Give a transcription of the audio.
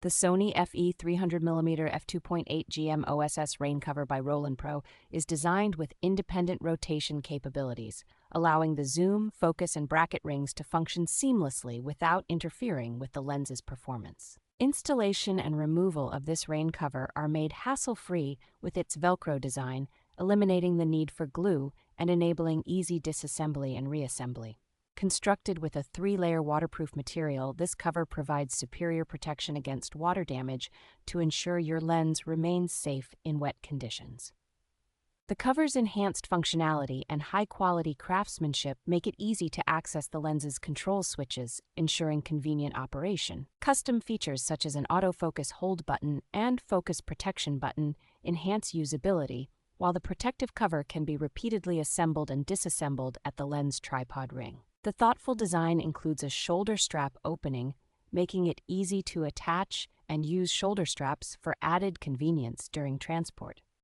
The Sony FE 300mm F2.8 GM OSS Rain cover by Rolanpro is designed with independent rotation capabilities, allowing the zoom, focus, and bracket rings to function seamlessly without interfering with the lens's performance. Installation and removal of this rain cover are made hassle-free with its Velcro design, eliminating the need for glue and enabling easy disassembly and reassembly. Constructed with a 3-layer waterproof material, this cover provides superior protection against water damage to ensure your lens remains safe in wet conditions. The cover's enhanced functionality and high-quality craftsmanship make it easy to access the lens's control switches, ensuring convenient operation. Custom features such as an autofocus hold button and focus protection button enhance usability, while the protective cover can be repeatedly assembled and disassembled at the lens tripod ring. The thoughtful design includes a shoulder strap opening, making it easy to attach and use shoulder straps for added convenience during transport.